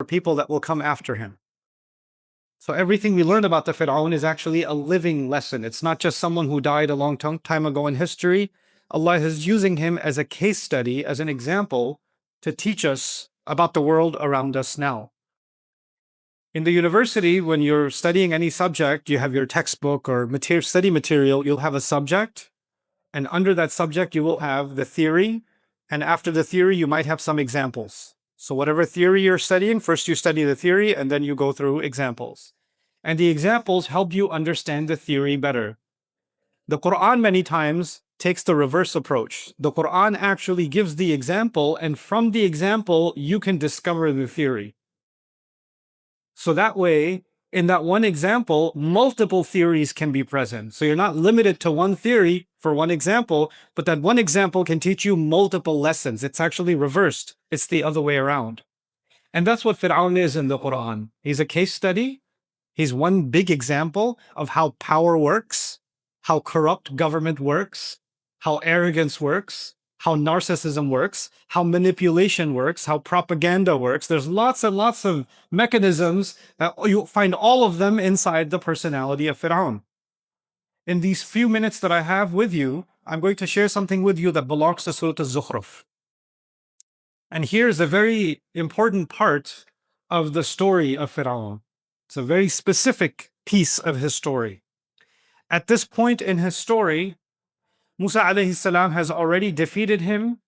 people that will come after him. So everything we learn about the Fir'aun is actually a living lesson. It's not just someone who died a long time ago in history. Allah is using him as a case study, as an example, to teach us about the world around us now. In the university, when you're studying any subject, you have your textbook or study material, you'll have a subject, and under that subject, you will have the theory, and after the theory, you might have some examples. So whatever theory you're studying, first you study the theory, and then you go through examples. And the examples help you understand the theory better. The Quran many times takes the reverse approach. The Quran actually gives the example, and from the example, you can discover the theory. So that way, in that one example, multiple theories can be present. So you're not limited to one theory for one example, but that one example can teach you multiple lessons. It's actually reversed. It's the other way around. And that's what Fir'aun is in the Quran. He's a case study. He's one big example of how power works, how corrupt government works, how arrogance works, how narcissism works, how manipulation works, how propaganda works. There's lots and lots of mechanisms that you'll find all of them inside the personality of Fir'aun. In these few minutes that I have with you, I'm going to share something with you that belongs to Surah Al-Zukhruf. And here's a very important part of the story of Fir'aun. It's a very specific piece of his story. At this point in his story, Musa alayhi salam has already defeated him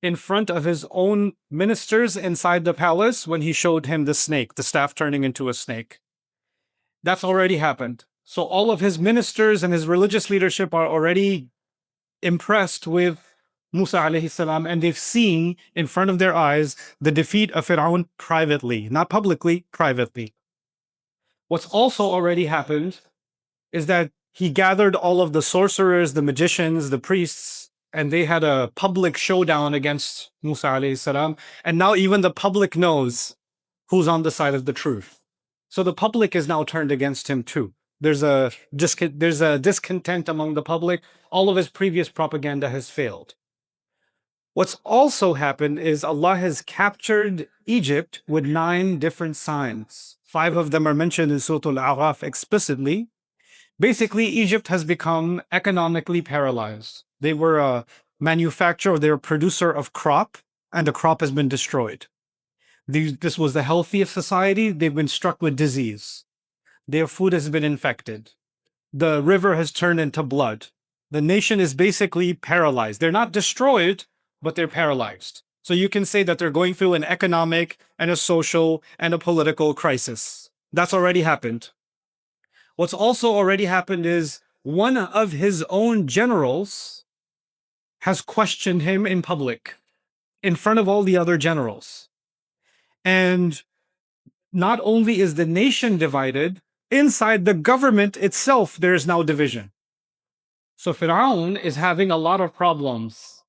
in front of his own ministers inside the palace when he showed him the snake, the staff turning into a snake. That's already happened. So all of his ministers and his religious leadership are already impressed with Musa alayhi salam, and they've seen in front of their eyes the defeat of Fir'aun privately, not publicly, privately. What's also already happened is that he gathered all of the sorcerers, the magicians, the priests, and they had a public showdown against Musa alayhi salam. And now even the public knows who's on the side of the truth. So the public is now turned against him too. There's a discontent among the public. All of his previous propaganda has failed. What's also happened is Allah has captured Egypt with 9 different signs. 5 of them are mentioned in Surah Al-A'raf explicitly. Basically, Egypt has become economically paralyzed. They were a manufacturer, they're a producer of crop, and the crop has been destroyed. This was the healthiest society. They've been struck with disease. Their food has been infected. The river has turned into blood. The nation is basically paralyzed. They're not destroyed, but they're paralyzed. So you can say that they're going through an economic and a social and a political crisis. That's already happened. What's also already happened is one of his own generals has questioned him in public, in front of all the other generals. And not only is the nation divided, inside the government itself, there is now division. So Fir'aun is having a lot of problems,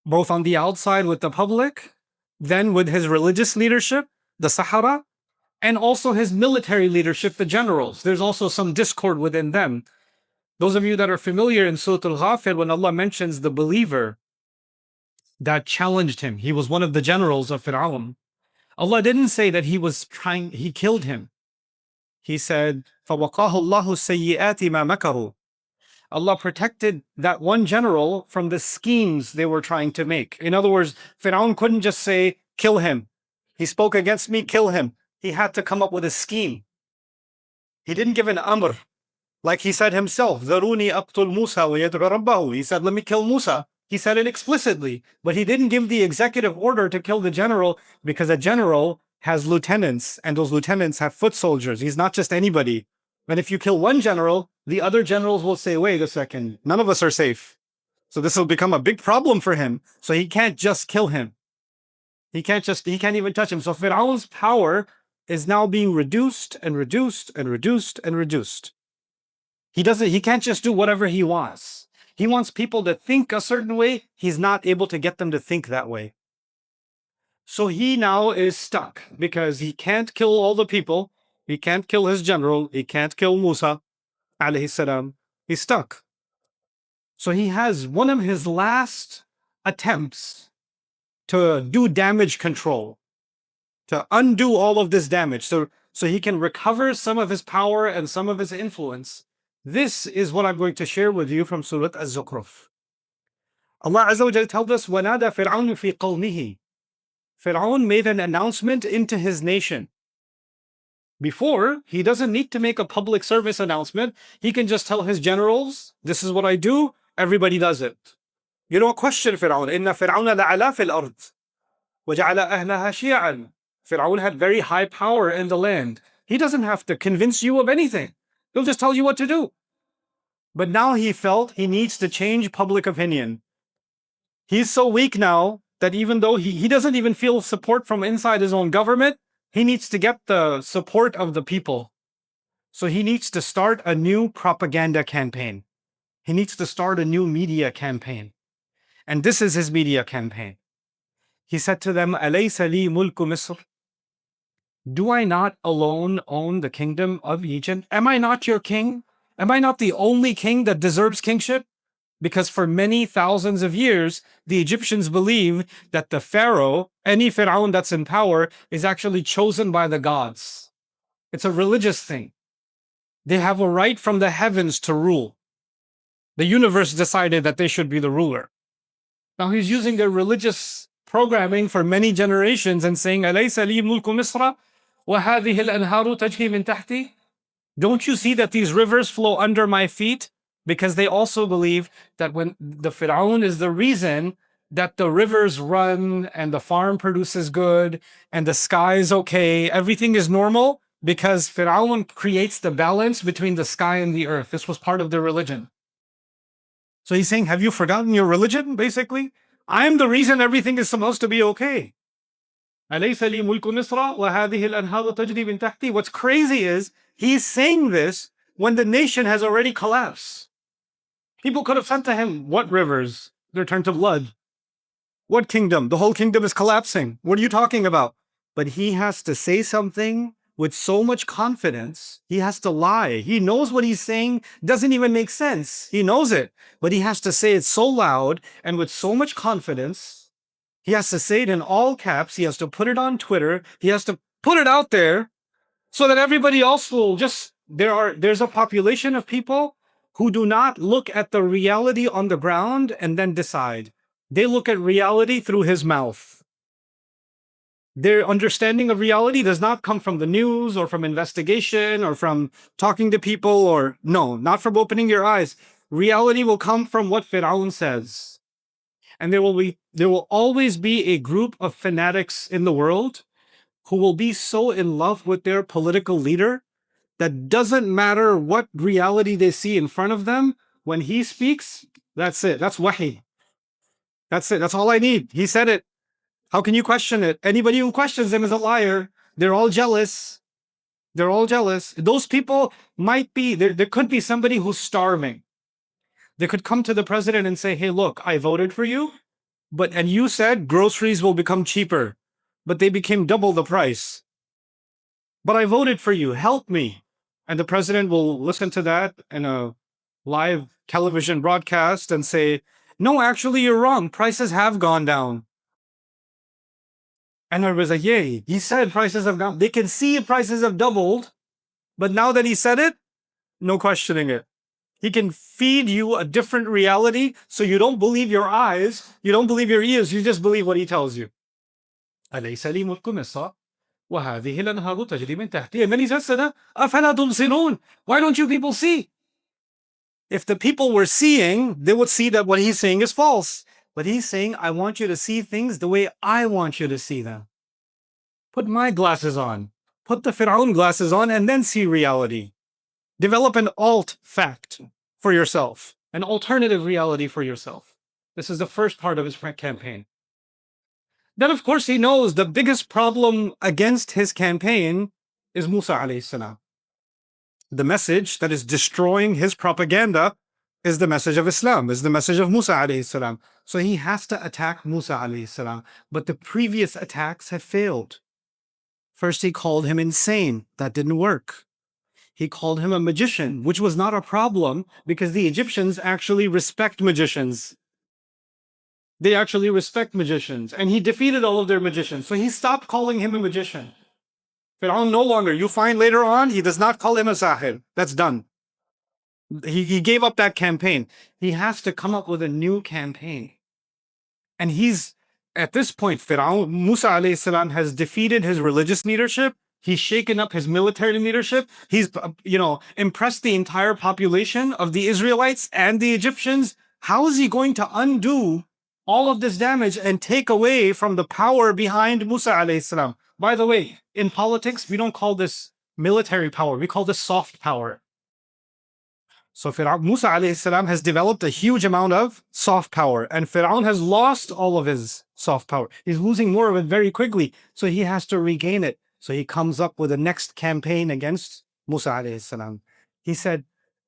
both on the outside with the public, then with his religious leadership, the Sahara, and also his military leadership, the generals. There's also some discord within them. Those of you that are familiar in Surah Al-Ghafir, when Allah mentions the believer that challenged him, he was one of the generals of Fir'aun. Allah didn't say that he killed him. He said, فَوَقَاهُ اللَّهُ السَّيِّئَاتِ مَا مَكَرُوا. Allah protected that one general from the schemes they were trying to make. In other words, Fir'aun couldn't just say, kill him. He spoke against me, kill him. He had to come up with a scheme. He didn't give an amr. Like he said himself, ذَرُونِي أَقْتُلْ مُوسَى وَيَدْعُ رَبَّهُ. He said, let me kill Musa. He said it explicitly, but he didn't give the executive order to kill the general, because a general has lieutenants, and those lieutenants have foot soldiers. He's not just anybody. And if you kill one general, the other generals will say, wait a second, none of us are safe. So this will become a big problem for him. So he can't just kill him. He can't even touch him. So Fir'aun's power is now being reduced and reduced and reduced and reduced. He can't just do whatever he wants. He wants people to think a certain way. He's not able to get them to think that way. So he now is stuck because he can't kill all the people. He can't kill his general. He can't kill Musa alayhi salam. He's stuck. So he has one of his last attempts to do damage control. to undo all of this damage, so he can recover some of his power and some of his influence. This is what I'm going to share with you from Surah Az-Zukhruf. Allah Azza wa Jalla tells us, وَنَادَى فِرْعَوْنُ فِي قَوْمِهِ. Fir'aun made an announcement into his nation. Before, he doesn't need to make a public service announcement. He can just tell his generals, this is what I do, everybody does it. You don't question Fir'aun. إِنَّ فِرْعَوْنَ لَعَلَا فِي الْأَرْضِ وَجَعَلَ أَهْلَهَا شِيَعًا. Fir'aun had very high power in the land. He doesn't have to convince you of anything. He'll just tell you what to do. But now he felt he needs to change public opinion. He's so weak now that even though he doesn't even feel support from inside his own government, he needs to get the support of the people. So he needs to start a new propaganda campaign. He needs to start a new media campaign. And this is his media campaign. He said to them, أَلَيْسَ لِي مُلْكُ مِصْرٍ? Do I not alone own the kingdom of Egypt? Am I not your king? Am I not the only king that deserves kingship? Because for many thousands of years, the Egyptians believe that the pharaoh, any Fir'aun that's in power, is actually chosen by the gods. It's a religious thing. They have a right from the heavens to rule. The universe decided that they should be the ruler. Now he's using their religious programming for many generations and saying, أَلَيْسَ لِي مُلْكُ مِصْرَ وَهَذِهِ الْأَنْهَارُ تَجْرِي مِنْ تَحْتِي? Don't you see that these rivers flow under my feet? Because they also believe that when the Fir'aun is the reason that the rivers run and the farm produces good and the sky is okay, everything is normal, because Fir'aun creates the balance between the sky and the earth. This was part of their religion. So he's saying, have you forgotten your religion, basically? I'm the reason everything is supposed to be okay. أَلَيْسَ لِي مُلْكُ مِصْرَ وَهَذِهِ الْأَنْهَارُ تَجْرِي مِنْ تَحْتِي. What's crazy is he's saying this when the nation has already collapsed. People could have said to him, what rivers? They're turned to blood. What kingdom? The whole kingdom is collapsing. What are you talking about? But he has to say something with so much confidence. He has to lie. He knows what he's saying doesn't even make sense. He knows it, but he has to say it so loud and with so much confidence. He has to say it in all caps. He has to put it on Twitter. He has to put it out there so that everybody else will just, there's a population of people who do not look at the reality on the ground and then decide. They look at reality through his mouth. Their understanding of reality does not come from the news or from investigation or from talking to people, or no, not from opening your eyes. Reality will come from what Fir'aun says. And there will always be a group of fanatics in the world who will be so in love with their political leader that doesn't matter what reality they see in front of them. When he speaks, that's it. That's wahi. That's it. That's all I need. He said it. How can you question it? Anybody who questions him is a liar. They're all jealous. They're all jealous. Those people might be, there could be somebody who's starving. They could come to the president and say, hey, look, I voted for you, and you said groceries will become cheaper, but they became double the price. But I voted for you, help me. And the president will listen to that in a live television broadcast and say, no, actually, you're wrong. Prices have gone down. And I was like, yay, he said prices have gone. They can see prices have doubled, but now that he said it, no questioning it. He can feed you a different reality, so you don't believe your eyes, you don't believe your ears, you just believe what he tells you. أَلَيْسَ لِي مُلْكُ مِصْرَ وَهَذِهِ الْأَنْهَارُ تَجْرِي مِنْ تَحْتِي. And then he says to them, أَفَلَا تُبْصِرُونَ. Why don't you people see? If the people were seeing, they would see that what he's saying is false. But he's saying, I want you to see things the way I want you to see them. Put my glasses on. Put the Fir'aun glasses on and then see reality. Develop an alt fact for yourself, an alternative reality for yourself. This is the first part of his campaign. Then, of course, he knows the biggest problem against his campaign is Musa alayhi salam. The message that is destroying his propaganda is the message of Islam, is the message of Musa alayhi salam. So he has to attack Musa alayhi salam. But the previous attacks have failed. First, he called him insane. That didn't work. He called him a magician, which was not a problem because the Egyptians actually respect magicians. They actually respect magicians. And he defeated all of their magicians. So he stopped calling him a magician. Fir'aun no longer. You find later on, he does not call him a sahir. That's done. He gave up that campaign. He has to come up with a new campaign. And he's, at this point, Fir'aun, Musa alayhi salam has defeated his religious leadership. He's shaken up his military leadership. He's, impressed the entire population of the Israelites and the Egyptians. How is he going to undo all of this damage and take away from the power behind Musa alayhi salam? By the way, in politics, we don't call this military power. We call this soft power. So Musa alayhi salam has developed a huge amount of soft power, and Fir'aun has lost all of his soft power. He's losing more of it very quickly, so he has to regain it. So he comes up with the next campaign against Musa alayhi salam. He said,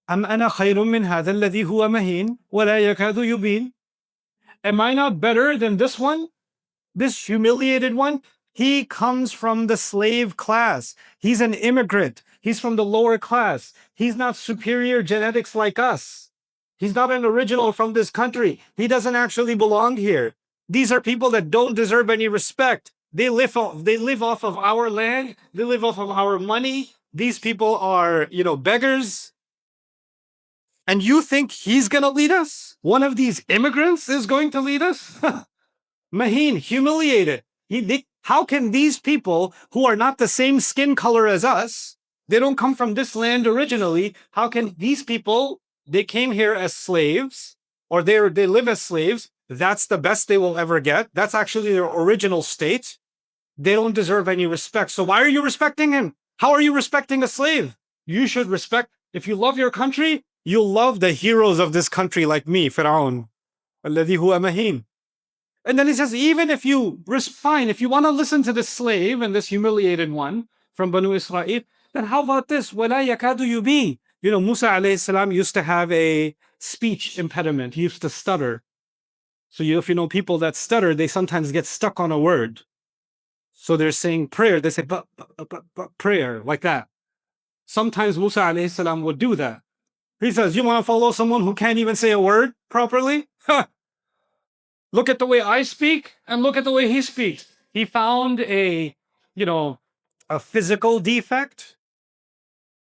"Am ana khayrun min hadha alladhi huwa mahin wa la yakadu yubin?" Am I not better than this one? This humiliated one? He comes from the slave class. He's an immigrant. He's from the lower class. He's not superior genetics like us. He's not an original from this country. He doesn't actually belong here. These are people that don't deserve any respect. They live off of our land. They live off of our money. These people are, beggars. And you think he's going to lead us? One of these immigrants is going to lead us? Mahin, humiliated. How can these people who are not the same skin color as us, they don't come from this land originally, how can these people, they came here as slaves, or they live as slaves, that's the best they will ever get, that's actually their original state, they don't deserve any respect. So why are you respecting him? How are you respecting a slave? You should respect, if you love your country, you'll love the heroes of this country like me, Fir'aun. الذي هو مهين. And then he says, even if you, fine, if you want to listen to this slave and this humiliated one from Banu Israel, then how about this? وَلَا يَكَادُ يُبِينُ. Musa alayhi salam used to have a speech impediment. He used to stutter. So if you know people that stutter, they sometimes get stuck on a word. So they're saying prayer. They say, but prayer, like that. Sometimes Musa alayhi salam would do that. He says, you want to follow someone who can't even say a word properly? Look at the way I speak and look at the way he speaks. He found a physical defect.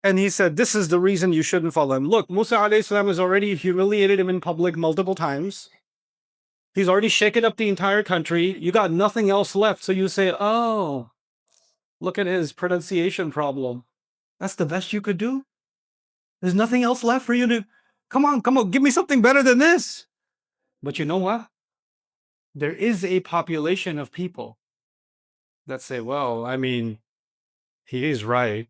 And he said, this is the reason you shouldn't follow him. Look, Musa alayhi salam has already humiliated him in public multiple times. He's already shaken up the entire country. You got nothing else left. So you say, oh, look at his pronunciation problem. That's the best you could do? There's nothing else left for you to, come on, give me something better than this. But you know what? There is a population of people that say, well, he is right.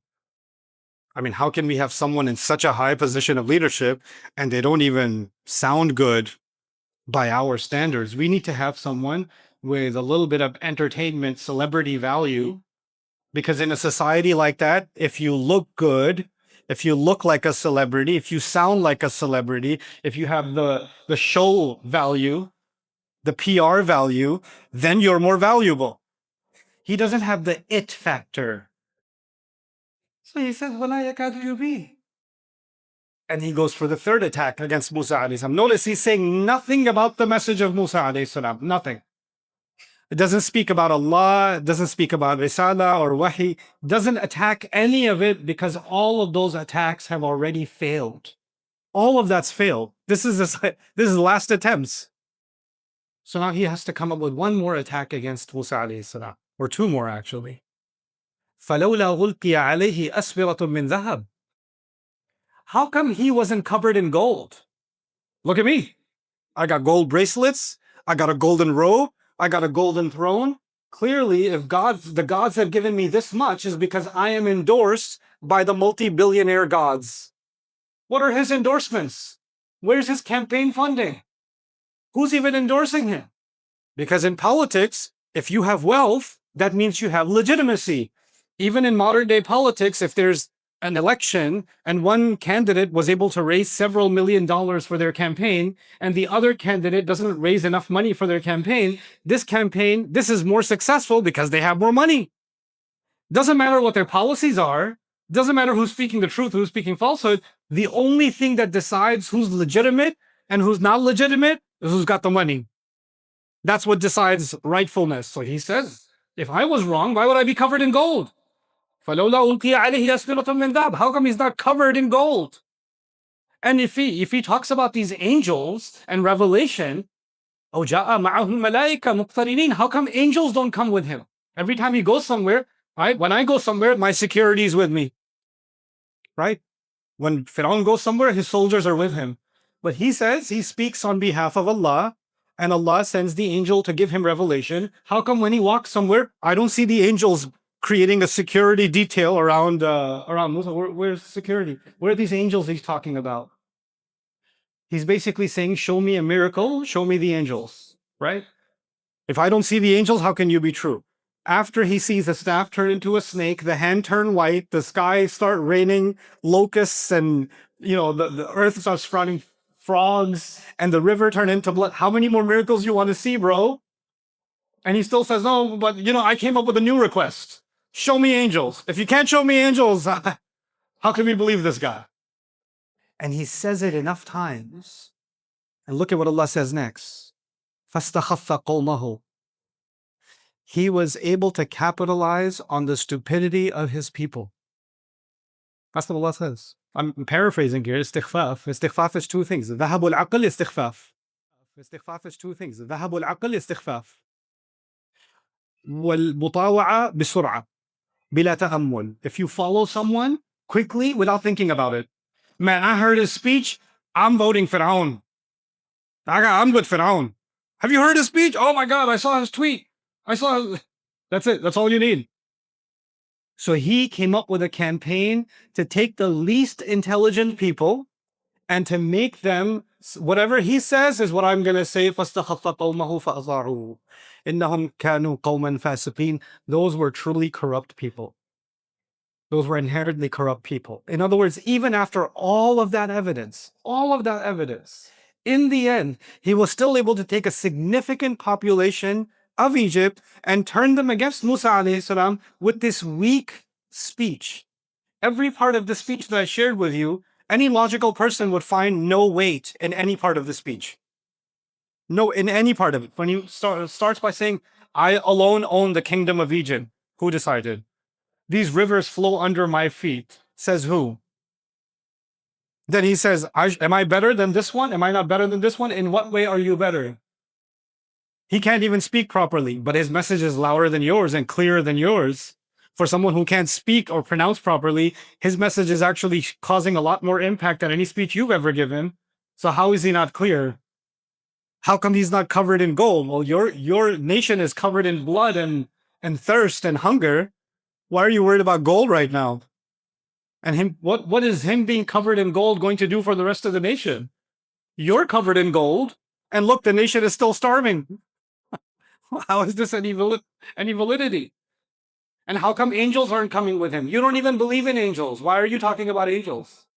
How can we have someone in such a high position of leadership and they don't even sound good by our standards? We need to have someone with a little bit of entertainment, celebrity value, because in a society like that, if you look good, if you look like a celebrity, if you sound like a celebrity, if you have the show value, the PR value, then you're more valuable. He doesn't have the it factor. So he says, وَلَا يَكَادُ يُبِينُ. And he goes for the third attack against Musa alayhi salam. Notice he's saying nothing about the message of Musa alayhi salam. Nothing. It doesn't speak about Allah, it doesn't speak about Risala or Wahi, doesn't attack any of it because all of those attacks have already failed. All of that's failed. This is last attempts. So now he has to come up with one more attack against Musa alayhi salam, or two more actually. فَلَوْلَا غُلْقِيَ عَلَيْهِ أَسْوِرَةٌ مِّن ذَهَبٍ. How come he wasn't covered in gold? Look at me. I got gold bracelets. I got a golden robe. I got a golden throne. Clearly, if the gods have given me this much, is because I am endorsed by the multi-billionaire gods. What are his endorsements? Where's his campaign funding? Who's even endorsing him? Because in politics, if you have wealth, that means you have legitimacy. Even in modern day politics, if there's an election and one candidate was able to raise several $1 million for their campaign and the other candidate doesn't raise enough money for their campaign, this is more successful because they have more money. Doesn't matter what their policies are, doesn't matter who's speaking the truth, who's speaking falsehood. The only thing that decides who's legitimate and who's not legitimate is who's got the money. That's what decides rightfulness. So he says, if I was wrong, why would I be covered in gold? فَلَوْلَا أُلْقِيَ عَلَيْهِ أَسْوِرَةٌ مِّن ذَهَبٍ. How come he's not covered in gold? And if he talks about these angels and Revelation, أَوْ جَاءَ مَعَهُ الْمَلَائِكَةُ مُقْتَرِنِينَ. How come angels don't come with him? Every time he goes somewhere, right? When I go somewhere, my security is with me, right? When Fir'aun goes somewhere, his soldiers are with him. But he says he speaks on behalf of Allah, and Allah sends the angel to give him revelation. How come when he walks somewhere, I don't see the angels creating a security detail around Musa? Where's security? Where are these angels he's talking about? He's basically saying, show me a miracle, show me the angels, right? If I don't see the angels, how can you be true? After he sees the staff turn into a snake, the hand turn white, the sky start raining locusts, and the earth starts sprouting frogs, and the river turn into blood. How many more miracles you want to see, bro? And he still says, no, but I came up with a new request. Show me angels. If you can't show me angels, how can we believe this guy? And he says it enough times. And look at what Allah says next. فَاسْتَخَفَّ قَوْمَهُ. He was able to capitalize on the stupidity of his people. That's what Allah says. I'm paraphrasing here. Istighfaf. Istighfaf is two things. ذهب العقل istighfaf. Istighfaf is two things. ذهب العقل istighfaf. والمطاوعة بسرعة بلا تأمل. If you follow someone quickly without thinking about it. Man, I heard his speech. I'm voting Fir'aun. I'm with Fir'aun. Have you heard his speech? Oh my God, I saw his tweet. That's it. That's all you need. So he came up with a campaign to take the least intelligent people and to make them, whatever he says is what I'm going to say. فَاسْتَخَفَّ قَوْمَهُ فَأَطَاعُوهُ إِنَّهُمْ كَانُوا قَوْمًا فَاسِقِينَ. Those were truly corrupt people. Those were inherently corrupt people. In other words, even after all of that evidence, in the end, he was still able to take a significant population of Egypt and turn them against Musa alayhi salam with this weak speech. Every part of the speech that I shared with you, any logical person would find no weight in any part of the speech. No, in any part of it. When you starts by saying, I alone own the kingdom of Egypt. Who decided? These rivers flow under my feet. Says who? Then he says, am I better than this one? Am I not better than this one? In what way are you better? He can't even speak properly, but his message is louder than yours and clearer than yours. For someone who can't speak or pronounce properly, his message is actually causing a lot more impact than any speech you've ever given. So how is he not clear? How come he's not covered in gold? Well, your nation is covered in blood and thirst and hunger. Why are you worried about gold right now? And what is him being covered in gold going to do for the rest of the nation? You're covered in gold, and look, the nation is still starving. How is this any validity? And how come angels aren't coming with him? You don't even believe in angels. Why are you talking about angels?